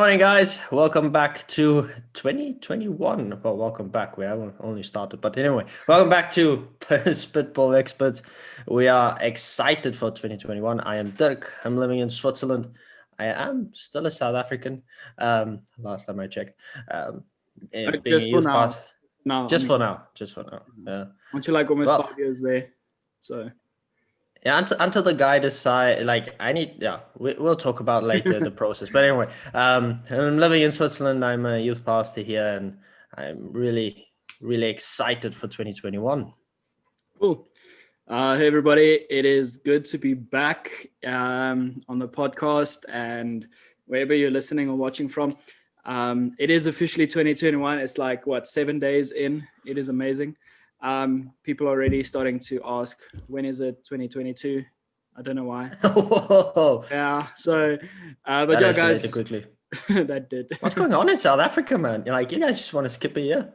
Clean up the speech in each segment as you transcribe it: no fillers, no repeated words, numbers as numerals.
Morning, guys. Welcome back to 2021. Well, welcome back. We haven't only started, but anyway, welcome back to Spitball Experts. We are excited for 2021. I am Dirk. I'm living in Switzerland. I am still a South African. Last time I checked. Being Just a for youth now. pass. No, Just for now. Just for now. Yeah. aren't you like almost Well, 5 years there? So yeah, until the guy decide, like we'll talk about later the process. But anyway, I'm living in Switzerland. I'm a youth pastor here, and I'm really, really excited for 2021. cool. Hey everybody, it is good to be back on the podcast and wherever you're listening or watching from. It is officially 2021. It's like 7 days in. It is amazing. People are already starting to ask, when is it 2022? I don't know why. Whoa, Yeah. So, but that yeah, escalated guys, quickly. that did. What's going on in South Africa, man? You guys just want to skip a year?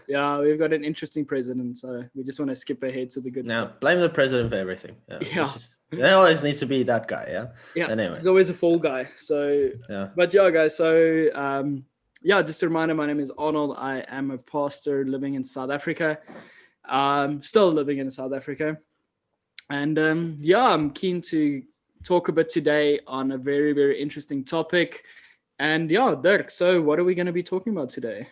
Yeah, we've got an interesting president, so we just want to skip ahead to the good No, stuff. blame the president for everything. Yeah. There always needs to be that guy. Yeah. Yeah. Anyway. He's always a fall guy. So, Yeah. but yeah, guys. So, just a reminder, my name is Arnold. I am a pastor living in South Africa. Still living in South Africa, and I'm keen to talk a bit today on a very, very interesting topic. And yeah, Dirk. So, what are we going to be talking about today?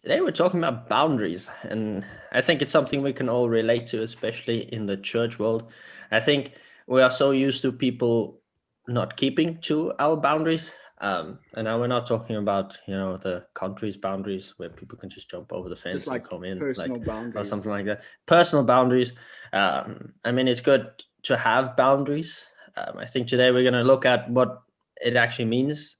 Today we're talking about boundaries, and I think it's something we can all relate to, especially in the church world. I think we are so used to people not keeping to our boundaries. And now we're not talking about, the country's boundaries where people can just jump over the fence Just like and come in, personal boundaries or something like that. Personal boundaries. I mean, it's good to have boundaries. I think today we're going to look at what it actually means.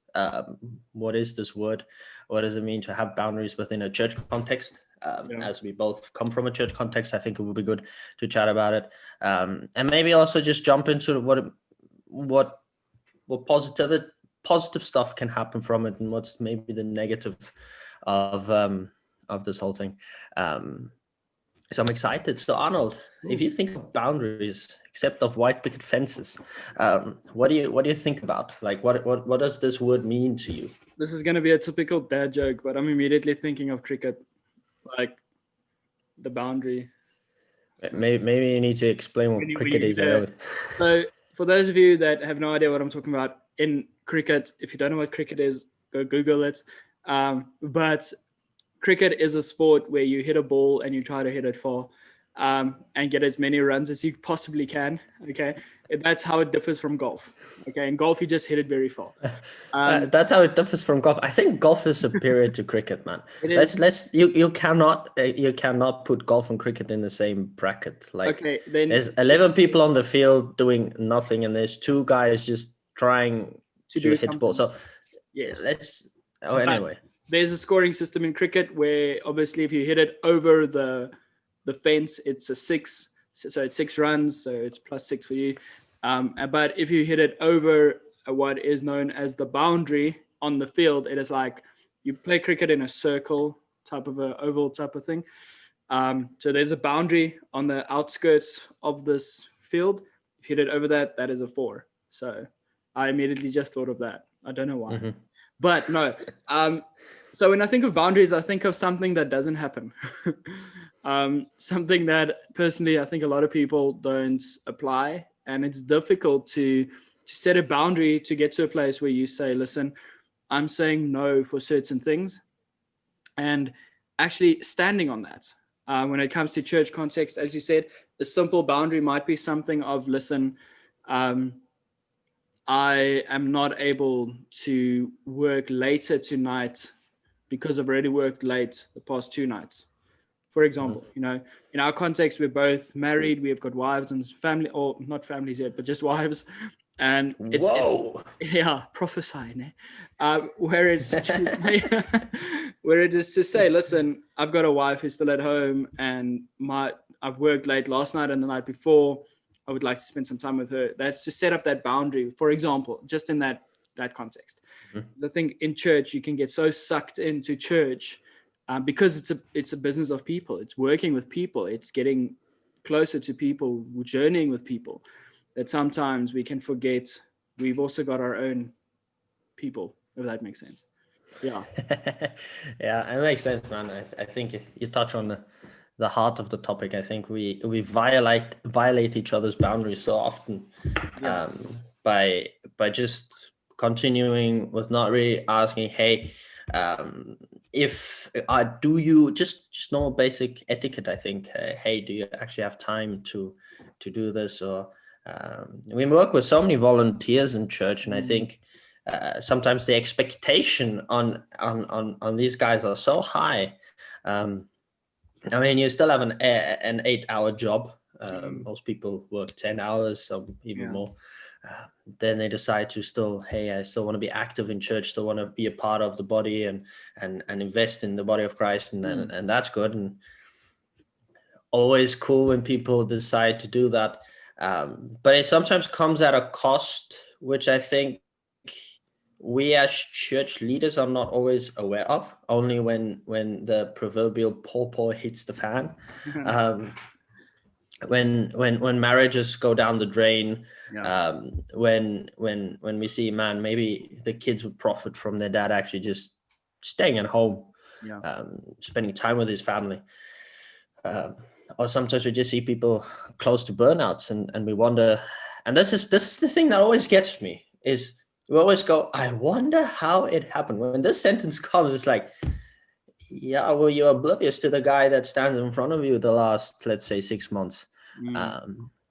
What is this word? What does it mean to have boundaries within a church context? As we both come from a church context, I think it would be good to chat about it, and maybe also just jump into what positive stuff can happen from it, and what's maybe the negative of this whole thing. So I'm excited. So Arnold, if you think of boundaries, except of white picket fences, what do you think about? Like, what does this word mean to you? This is going to be a typical dad joke, but I'm immediately thinking of cricket, like the boundary. Maybe you need to explain what cricket is. So for those of you that have no idea what I'm talking about, in cricket, if you don't know what cricket is, go Google it. But cricket is a sport where you hit a ball and you try to hit it far and get as many runs as you possibly can. Okay. That's how it differs from golf. Okay. In golf, you just hit it very far. That's how it differs from golf. I think golf is superior to cricket, man. You cannot put golf and cricket in the same bracket. Like, okay, then there's 11 people on the field doing nothing, and there's two guys just trying to hit the ball. So yes, anyway. There's a scoring system in cricket where obviously if you hit it over the fence, it's a 6. So it's 6 runs. So it's +6 for you. But if you hit it over what is known as the boundary on the field, it is like you play cricket in a circle type of a oval type of thing. So there's a boundary on the outskirts of this field. If you hit it over that is a 4. So I immediately just thought of that. I don't know why. Mm-hmm. But no. So when I think of boundaries, I think of something that doesn't happen. Something that personally I think a lot of people don't apply. And it's difficult to set a boundary to get to a place where you say, listen, I'm saying no for certain things. And actually standing on that. When it comes to church context, as you said, a simple boundary might be something of, listen, I am not able to work later tonight because I've already worked late the past 2 nights. For example, in our context, we're both married. We have got wives and family, or not families yet, but just wives. And prophesy. Where it is to say, listen, I've got a wife who's still at home, and I've worked late last night and the night before. I would like to spend some time with her. That's to set up that boundary, for example, just in that context. Mm-hmm. I think in church, you can get so sucked into church because it's a business of people. It's working with people. It's getting closer to people, journeying with people, that sometimes we can forget we've also got our own people if that makes sense. Yeah. Yeah, it makes sense, man. I think you touch on the heart of the topic. I think we violate each other's boundaries so often, Yeah. by just continuing with not really asking, hey, if do you just normal basic etiquette. I think, hey, do you actually have time to do this? Or we work with so many volunteers in church, and I think sometimes the expectation on these guys are so high. I mean, you still have an 8-hour job. Most people work 10 hours, some even more. Then they decide to still, hey, I still want to be active in church, still want to be a part of the body and invest in the body of Christ, and that's good, and always cool when people decide to do that. But it sometimes comes at a cost, which I think we as church leaders are not always aware of. Only when the proverbial paw hits the fan. When marriages go down the drain, when we see, man, maybe the kids would profit from their dad actually just staying at home, spending time with his family, or sometimes we just see people close to burnouts, and we wonder. And this is the thing that always gets me, is we always go, I wonder how it happened. When this sentence comes, it's like, yeah, well, you're oblivious to the guy that stands in front of you the last, let's say, 6 months.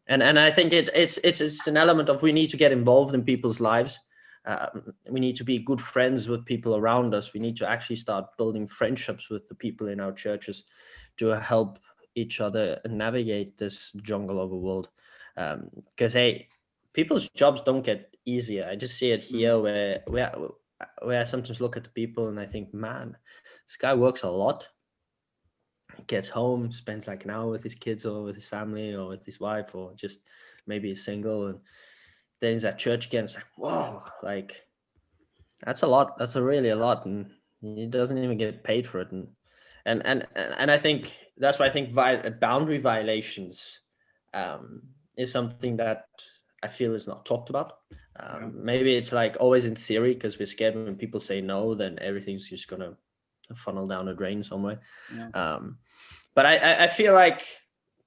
And I think it's an element of, we need to get involved in people's lives. We need to be good friends with people around us. We need to actually start building friendships with the people in our churches to help each other navigate this jungle of a world. Because, hey, people's jobs don't get easier. I just see it here where I sometimes look at the people and I think, man, this guy works a lot. He gets home, spends like an hour with his kids or with his family or with his wife, or just maybe he's single, and then he's at church again. It's like, whoa, like that's a lot. That's really a lot, and he doesn't even get paid for it. And I think that's why I think boundary violations is something that I feel is not talked about. Maybe it's like always in theory, because we're scared when people say no, then everything's just gonna funnel down a drain somewhere. But I feel like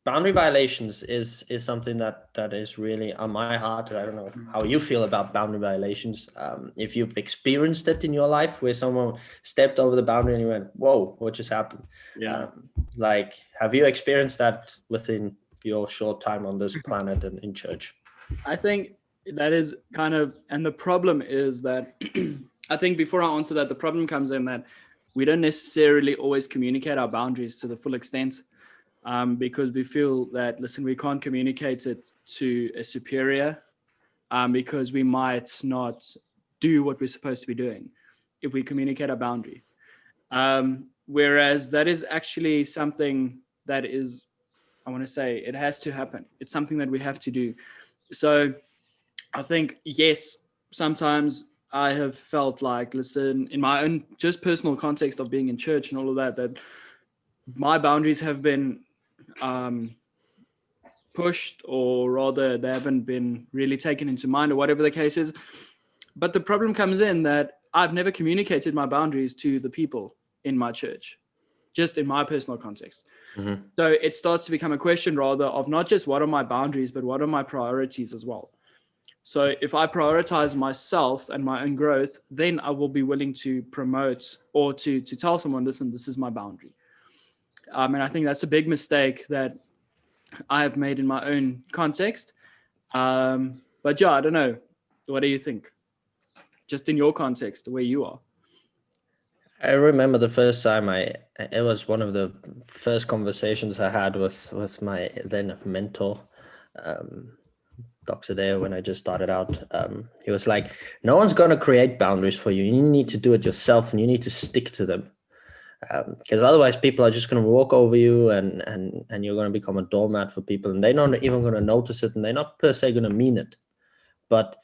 boundary violations is something that is really on my heart. I don't know how you feel about boundary violations. If you've experienced it in your life where someone stepped over the boundary and you went, whoa, what just happened? Like, have you experienced that within your short time on this planet and in church? I think that is kind of, and the problem is that I think before I answer that, the problem comes in that we don't necessarily always communicate our boundaries to the full extent, because we feel that, listen, we can't communicate it to a superior because we might not do what we're supposed to be doing if we communicate our boundary. Whereas that is actually something that is, I want to say, it has to happen. It's something that we have to do. So I think, yes, sometimes I have felt like, listen, in my own just personal context of being in church and all of that, that my boundaries have been pushed, or rather they haven't been really taken into mind, or whatever the case is. But the problem comes in that I've never communicated my boundaries to the people in my church, just in my personal context. So it starts to become a question rather of not just what are my boundaries, but what are my priorities as well. So if I prioritize myself and my own growth, then I will be willing to promote or to tell someone, listen, this is my boundary. And I think that's a big mistake that I have made in my own context. But yeah, I don't know. What do you think? Just in your context, where you are. I remember the first time it was one of the first conversations I had with my then mentor, Dr. Dale, when I just started out. He was like, no one's going to create boundaries for you. You need to do it yourself, and you need to stick to them. Because otherwise people are just going to walk over you, and you're going to become a doormat for people, and they're not even going to notice it, and they're not per se going to mean it. But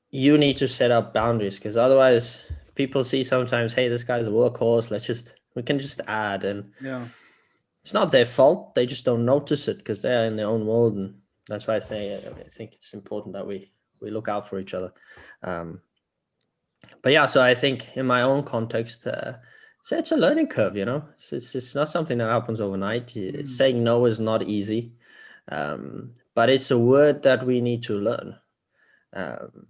you need to set up boundaries, because otherwise people see sometimes, hey, this guy's a workhorse, we can just add, and it's not their fault. They just don't notice it because they're in their own world. And that's why I think it's important that we look out for each other. But yeah, so I think in my own context, it's a learning curve, you know. It's not something that happens overnight. Saying no is not easy, but it's a word that we need to learn. Um,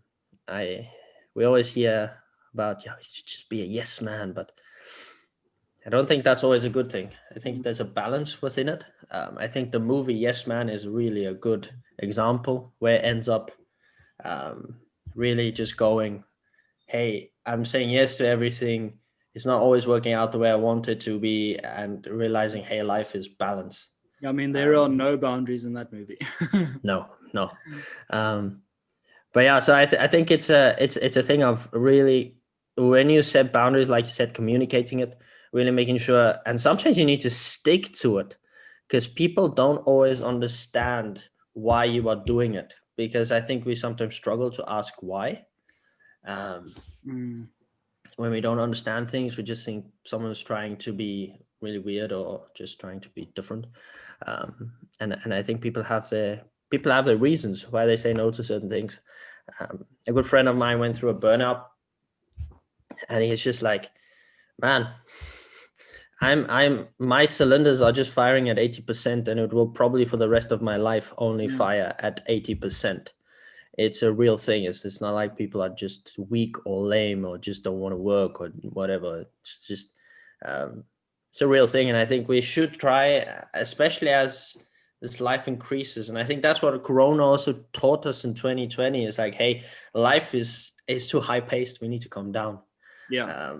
we always hear about, yeah, you should just be a yes man, but I don't think that's always a good thing. I think there's a balance within it. I think the movie Yes Man is really a good example where it ends up really just going, hey, I'm saying yes to everything. It's not always working out the way I want it to be, and realizing, hey, life is balance. I mean, there are no boundaries in that movie. No. But yeah, so I think it's a thing of really, when you set boundaries, like you said, communicating it, really making sure, and sometimes you need to stick to it, because people don't always understand why you are doing it. Because I think we sometimes struggle to ask why. When we don't understand things, we just think someone's trying to be really weird or just trying to be different. And I think people have their reasons why they say no to certain things. A good friend of mine went through a burnout, and he's just like, man, my cylinders are just firing at 80%, and it will probably for the rest of my life only fire at 80%. It's a real thing. It's not like people are just weak or lame or just don't want to work or whatever. It's just it's a real thing, and I think we should try, especially as this life increases. And I think that's what Corona also taught us in 2020. Is like, hey, life is too high paced. We need to calm down. Yeah.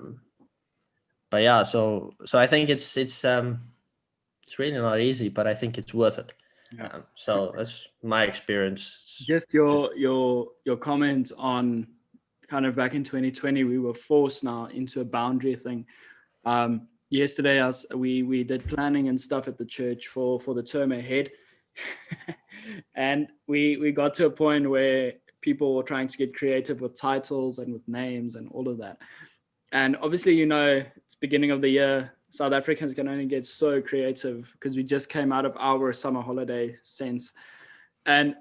But yeah, so I think it's really not easy, but I think it's worth it. Yeah. So that's my experience. Just your comment on kind of back in 2020, we were forced now into a boundary thing. Yesterday, we did planning and stuff at the church for the term ahead, and we got to a point where people were trying to get creative with titles and with names and all of that. And obviously, you know, it's beginning of the year. South Africans can only get so creative because we just came out of our summer holiday sense. And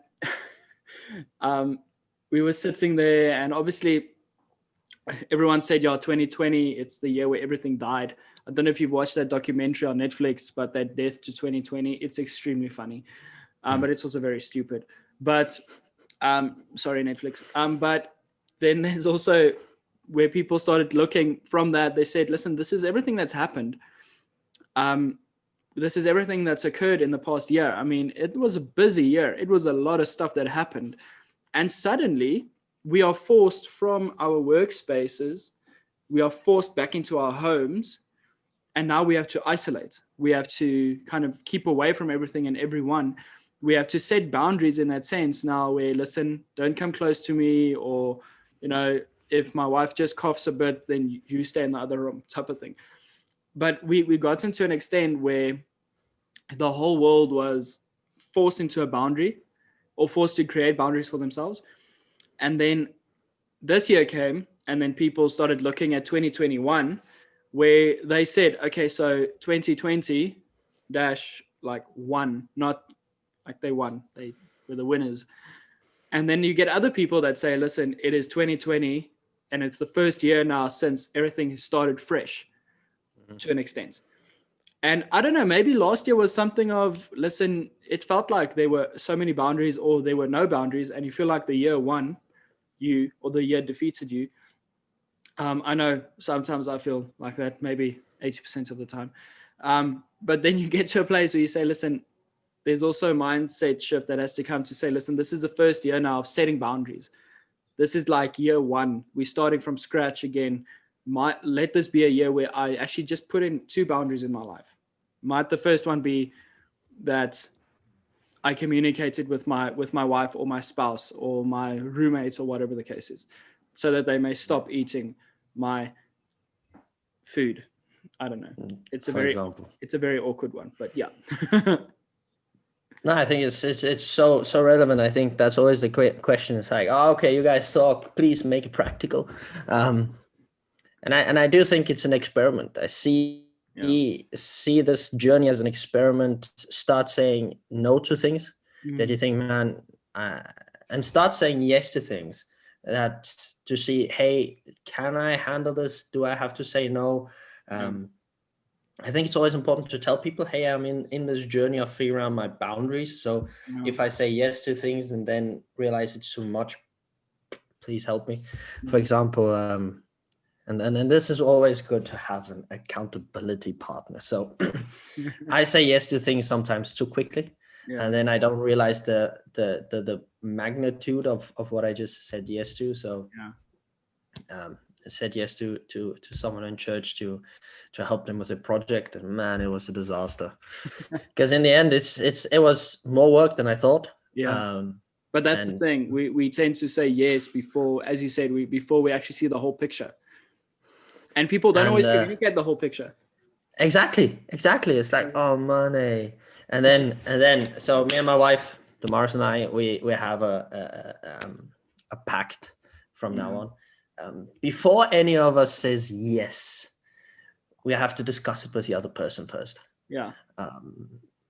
we were sitting there, and obviously everyone said, yeah, 2020, it's the year where everything died. I don't know if you've watched that documentary on Netflix, but that Death to 2020, it's extremely funny. But it's also very stupid. But sorry, Netflix. But then there's also where people started looking from that. They said, listen, this is everything that's happened. This is everything that's occurred in the past year. I mean, it was a busy year. It was a lot of stuff that happened. And suddenly we are forced from our workspaces. We are forced back into our homes. And now we have to isolate. We have to kind of keep away from everything and everyone. We have to set boundaries in that sense now where, listen, don't come close to me, or, you know, if my wife just coughs a bit, then you stay in the other room, type of thing. But we got into an extent where the whole world was forced into a boundary or forced to create boundaries for themselves. And then this year came, and then people started looking at 2021, where they said, okay, so 2020 dash like won, not like they won, they were the winners. And then you get other people that say, listen, it is 2020 and it's the first year now since everything started fresh to an extent. And I don't know, maybe last year was something of, listen, it felt like there were so many boundaries or there were no boundaries, and you feel like the year won you or the year defeated you. I know sometimes I feel like that, maybe 80% of the time. But then you get to a place where you say, listen, there's also a mindset shift that has to come to say, listen, this is the first year now of setting boundaries. This is like year one. We're starting from scratch again. Let this be a year where I actually just put in 2 boundaries in my life. Might the first one be that I communicated with my wife or my spouse or my roommate or whatever the case is, so that they may stop eating my food. I don't know. It's a very awkward one, but yeah. No, I think it's so relevant. I think that's always the question. It's like, oh, okay, you guys talk, please make it practical. And I do think it's an experiment. I see this journey as an experiment. Start saying no to things that you think, man, and start saying yes to things that to see, hey, can I handle this? Do I have to say no? I think it's always important to tell people, hey, I'm in this journey of figuring out my boundaries. So if I say yes to things and then realize it's too much, please help me. For example, and this is always good to have an accountability partner. So I say yes to things sometimes too quickly. And then I don't realize the magnitude of what I just said yes to. So I said yes to someone in church to help them with a project, and man, it was a disaster. Because in the end, it was more work than I thought. But that's the thing. We tend to say yes before, as you said, before we actually see the whole picture. And people don't always communicate the whole picture. Exactly. It's like, oh, money. And then, so me and my wife, Damaris, and I, we have a pact from now on. Before any of us says yes, we have to discuss it with the other person first.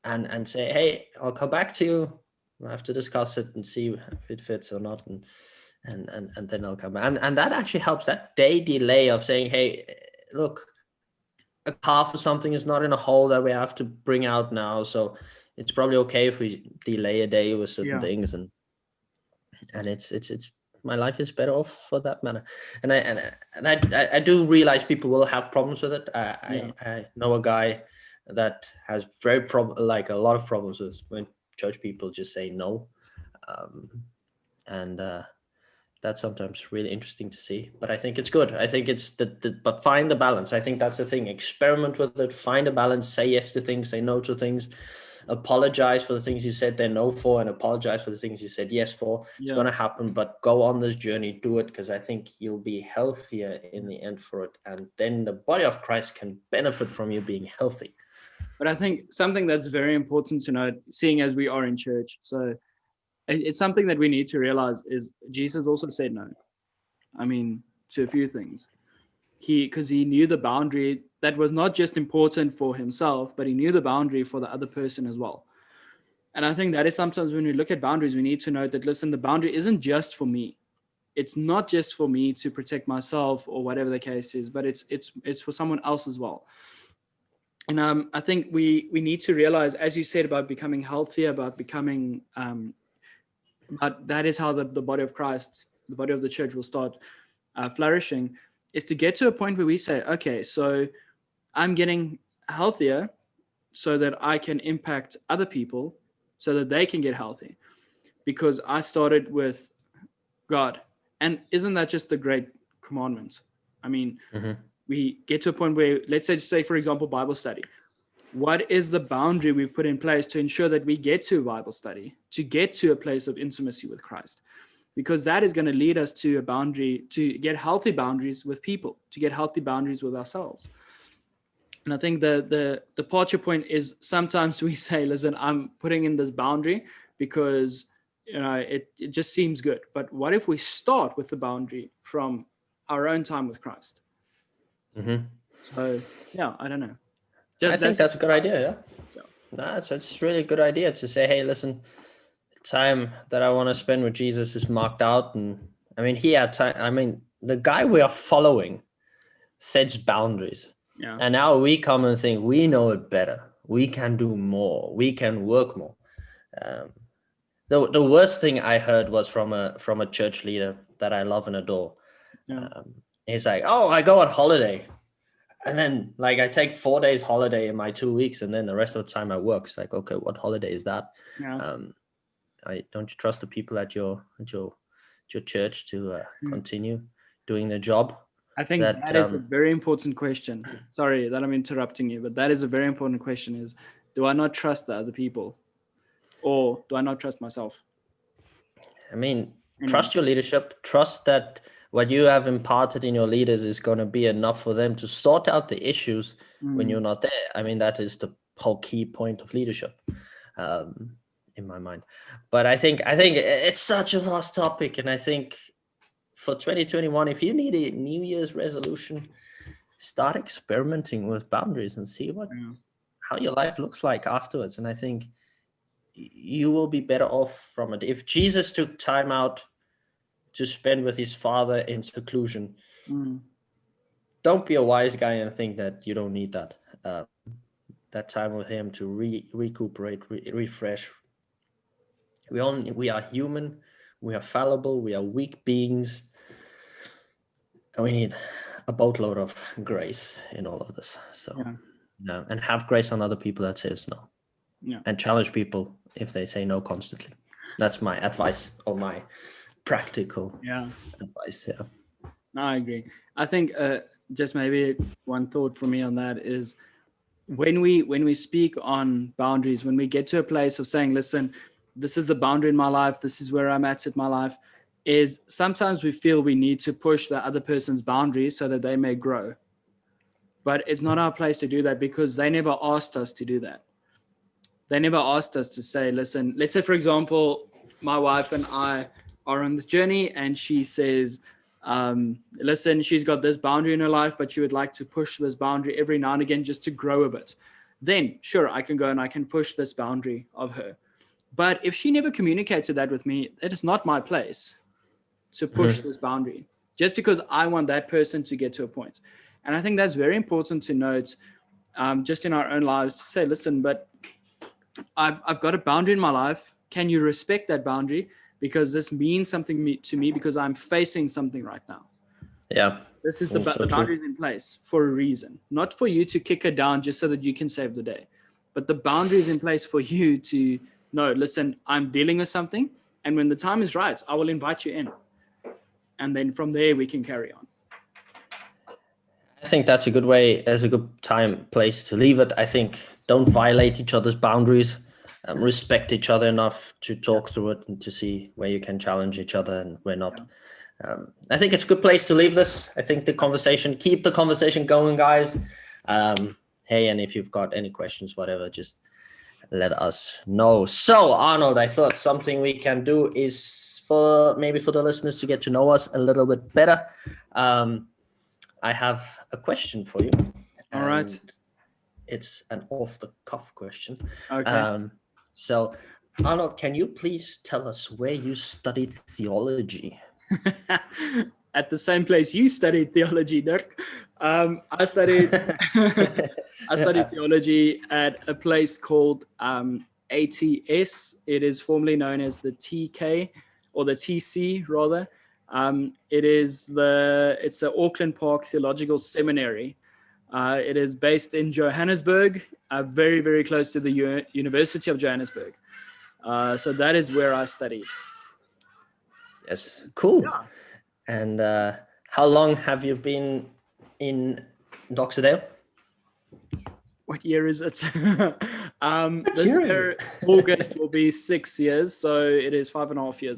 And say, hey, I'll come back to you. We'll have to discuss it and see if it fits or not. And then I'll come back. And that actually helps. That day delay of saying, hey, look, a half or something is not in a hole that we have to bring out now. So it's probably okay if we delay a day with certain things. And it's my life is better off for that matter. And I do realize people will have problems with it. I know a guy that has like a lot of problems with when church people just say no. That's sometimes really interesting to see, but I think it's good. I think it's but find the balance. I think that's the thing. Experiment with it, find a balance, say yes to things, say no to things, apologize for the things you said they're no for, and apologize for the things you said yes for. It's going to happen, but go on this journey, do it, because I think you'll be healthier in the end for it. And then the body of Christ can benefit from you being healthy. But I think something that's very important to note, seeing as we are in church, so it's something that we need to realize is Jesus also said no. I mean, to a few things. Because he knew the boundary that was not just important for himself, but he knew the boundary for the other person as well. And I think that is sometimes when we look at boundaries, we need to note that, listen, the boundary isn't just for me. It's not just for me to protect myself or whatever the case is, but it's for someone else as well. And I think we need to realize, as you said, about becoming healthier, about becoming but that is how the body of Christ, the body of the church will start flourishing, is to get to a point where we say, okay, so I'm getting healthier so that I can impact other people so that they can get healthy, because I started with God. And isn't that just the great commandment? I mean, we get to a point where, let's say, for example, Bible study. What is the boundary we've put in place to ensure that we get to Bible study, to get to a place of intimacy with Christ? Because that is going to lead us to a boundary, to get healthy boundaries with people, to get healthy boundaries with ourselves. And I think the departure point is sometimes we say, listen, I'm putting in this boundary because it just seems good. But what if we start with the boundary from our own time with Christ? So, I don't know. I think that's a good idea. No, it's really a good idea to say, hey, listen, the time that I want to spend with Jesus is marked out. And I mean, he had time. I mean, the guy we are following sets boundaries. And now we come and think we know it better. We can do more. We can work more. The worst thing I heard was from a church leader that I love and adore. He's like, oh, I go on holiday. And then, like, I take 4 days holiday in my 2 weeks, and then the rest of the time I work. It's like, okay, what holiday is that? Don't you trust the people at your church to continue doing their job? I think that is a very important question. Sorry that I'm interrupting you, but that is a very important question: is do I not trust the other people, or do I not trust myself? I mean, trust your leadership. Trust that what you have imparted in your leaders is going to be enough for them to sort out the issues when you're not there. I mean, that is the whole key point of leadership, in my mind. But I think it's such a vast topic, and I think for 2021, if you need a New Year's resolution, start experimenting with boundaries and see how your life looks like afterwards. And I think you will be better off from it. If Jesus took time out to spend with his father in seclusion. Mm. Don't be a wise guy and think that you don't need that. That time with him to recuperate, refresh. We are human, we are fallible, we are weak beings, and we need a boatload of grace in all of this. So, Yeah. and have grace on other people that says no. Yeah. And challenge people if they say no constantly. That's my advice, or my practical advice. Yeah. No, I agree. I think just maybe one thought for me on that is when we speak on boundaries, when we get to a place of saying, listen, this is the boundary in my life, this is where I'm at in my life, is sometimes we feel we need to push the other person's boundaries so that they may grow. But it's not our place to do that, because they never asked us to do that. They never asked us to say, listen, let's say, for example, my wife and I are on this journey, and she says, listen, she's got this boundary in her life, but she would like to push this boundary every now and again just to grow a bit. Then sure, I can go and I can push this boundary of her. But if she never communicated that with me, it is not my place to push this boundary, just because I want that person to get to a point. And I think that's very important to note, just in our own lives, to say, listen, but I've got a boundary in my life. Can you respect that boundary? Because this means something to me, because I'm facing something right now. Yeah. This is the boundaries in place for a reason, not for you to kick her down just so that you can save the day, but the boundaries in place for you to know, listen, I'm dealing with something, and when the time is right, I will invite you in. And then from there, we can carry on. I think that's a good way, as a good place to leave it. I think don't violate each other's boundaries. Respect each other enough to talk through it and to see where you can challenge each other and where not. I think it's a good place to leave this. I think keep the conversation going, guys. Hey, and if you've got any questions, whatever, just let us know. So, Arnold, I thought something we can do is for the listeners to get to know us a little bit better. I have a question for you. All right. It's an off-the-cuff question. Okay. So, Arnold, can you please tell us where you studied theology? At the same place you studied theology, Dirk. I studied theology at a place called ATS. It is formerly known as the TK, or the TC rather. It's the Auckland Park Theological Seminary. It is based in Johannesburg, very, very close to the University of Johannesburg. So that is where I studied. Yes, cool. Yeah. And how long have you been in Doxydale? What year is it? This year, August will be 6 years. So it is 5.5 years